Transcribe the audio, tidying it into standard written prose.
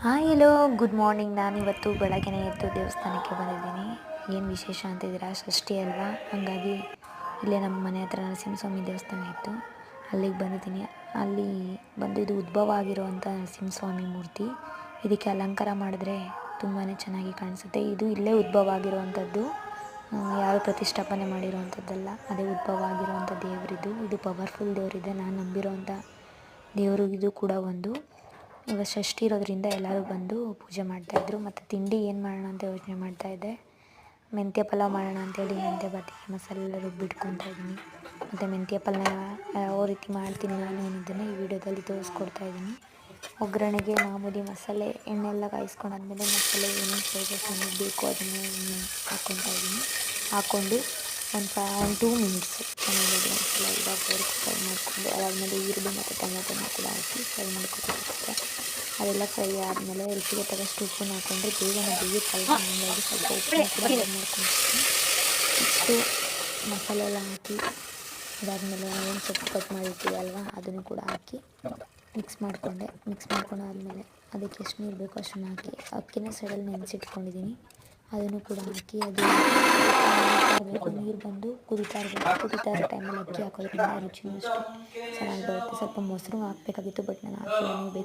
Hi hello good morning. ನಾನಿವತ್ತು ಬೆಳಗ್ಗೆನೇ ಎದ್ದು ದೇವಸ್ಥಾನಕ್ಕೆ ಬಂದಿದ್ದೀನಿ. ಏನು ವಿಶೇಷ ಅಂತಿದ್ದೀರಾ, ಷಷ್ಠಿ ಅಲ್ವಾ, ಹಾಗಾಗಿ ಇಲ್ಲೇ ನಮ್ಮ ಮನೆ ಹತ್ರ ನರಸಿಂಹಸ್ವಾಮಿ ದೇವಸ್ಥಾನ ಇತ್ತು, ಅಲ್ಲಿಗೆ ಬಂದಿದ್ದೀನಿ. ಅಲ್ಲಿ ಬಂದು ಇದು ಉದ್ಭವ ಆಗಿರುವಂಥ ನರಸಿಂಹಸ್ವಾಮಿ ಮೂರ್ತಿ. ಇದಕ್ಕೆ ಅಲಂಕಾರ ಮಾಡಿದ್ರೆ ತುಂಬಾ ಚೆನ್ನಾಗಿ ಕಾಣಿಸುತ್ತೆ. ಇದು ಇಲ್ಲೇ ಉದ್ಭವ ಆಗಿರುವಂಥದ್ದು, ಯಾರು ಪ್ರತಿಷ್ಠಾಪನೆ ಮಾಡಿರುವಂಥದ್ದಲ್ಲ, ಅದೇ ಉದ್ಭವ ಆಗಿರುವಂಥ ದೇವರಿದು. ಇದು ಪವರ್ಫುಲ್ ದೇವರಿದೆ. ನಾನು ನಂಬಿರುವಂಥ ದೇವರು ಇದು ಕೂಡ ಒಂದು. ಇವಾಗ ಷಷ್ಠಿ ಇರೋದ್ರಿಂದ ಎಲ್ಲರೂ ಬಂದು ಪೂಜೆ ಮಾಡ್ತಾಯಿದ್ರು. ಮತ್ತು ತಿಂಡಿ ಏನು ಮಾಡೋಣ ಅಂತ ಯೋಚನೆ ಮಾಡ್ತಾಯಿದ್ದೆ. ಮೆಂತ್ಯ ಪಲಾವ್ ಮಾಡೋಣ ಅಂತೇಳಿ ಮೆಂತ್ಯ ಬಾತಿಗೆ ಮಸಾಲೆ ಎಲ್ಲ ರುಬ್ಬಿಟ್ಕೊತಾ ಇದ್ದೀನಿ. ಮತ್ತು ಮೆಂತ್ಯ ಪಲಾವ ಯಾವ ರೀತಿ ಮಾಡ್ತೀನಿ ನಾನು ಅನ್ನೋದನ್ನು ಈ ವಿಡಿಯೋದಲ್ಲಿ ತೋರಿಸ್ಕೊಡ್ತಾ ಇದ್ದೀನಿ. ಒಗ್ಗರಣೆಗೆ ಮಾಮೂಲಿ ಮಸಾಲೆ ಎಣ್ಣೆ ಎಲ್ಲ ಕಾಯಿಸ್ಕೊಂಡಾದ್ಮೇಲೆ ಮಸಾಲೆ ಏನೇನು ಸ್ಪೈಸಸ್ ಏನೇನು ಬೇಕು ಅದನ್ನು ಹಾಕ್ಕೊತಾ ಇದ್ದೀನಿ. ಹಾಕ್ಕೊಂಡು ಒಂದು 2 ಮಿನಿಟ್ಸು ಚೆನ್ನಾಗಿ ಮಸಾಲೆ ಎಲ್ಲ ಫ್ರೈ ಮಾಡಿಕೊಂಡು ಅದಾದಮೇಲೆ ಈರುಳ್ಳಿ ಮತ್ತು ಟೊಮೊಟೊನ ಕೂಡ ಹಾಕಿ ಫ್ರೈ ಮಾಡ್ಕೊತಿರುತ್ತೆ. ಅದೆಲ್ಲ ಫ್ರೈ ಆದಮೇಲೆ ರುಚಿಗೆ ತಕ್ಕಷ್ಟು ಉಪ್ಪನ್ನು ಹಾಕ್ಕೊಂಡ್ರೆ ಬೇಗನೆ ಬೇಯುತ್ತಲ್ವ, ಹಾಗಾಗಿ ಸ್ವಲ್ಪ ಉಪ್ಪನ್ನು ಕೂಡ ಆ್ಯಡ್ ಮಾಡ್ಕೊಳ್ತೀನಿ. ನೆಕ್ಸ್ಟು ಮಸಾಲೆ ಎಲ್ಲ ಹಾಕಿ ಅದಾದಮೇಲೆ ಏನು ಸೊಪ್ಪು ಕಟ್ ಮಾಡಿರ್ತೀವಿ ಅಲ್ವಾ, ಅದನ್ನು ಕೂಡ ಹಾಕಿ ಮಿಕ್ಸ್ ಮಾಡ್ಕೊಂಡಾದ್ಮೇಲೆ ಅದಕ್ಕೆ ಎಷ್ಟು ನೀರು ಬೇಕೋ ಅಷ್ಟನ್ನು ಹಾಕಿ ಅಕ್ಕಿನ ಸೈಡಲ್ಲಿ ನೆನೆಸಿಟ್ಕೊಂಡಿದ್ದೀನಿ, ಅದನ್ನು ಕೂಡ ಹಾಕಿ ಅದು ನೀರು ಬಂದು ಕುದೀತಾ ಇರೋ ಟೈಮಲ್ಲಿ ಅಕ್ಕಿ ಹಾಕೋದ್ರಿಂದ ರುಚಿನೂ ಅಷ್ಟು ಚೆನ್ನಾಗಿ ಬರುತ್ತೆ. ಸ್ವಲ್ಪ ಮೊಸರು ಹಾಕಬೇಕಾಗಿತ್ತು, ಬಟ್ ನಾನು ಹಾಕಿಲ್ಲ. ನೀವು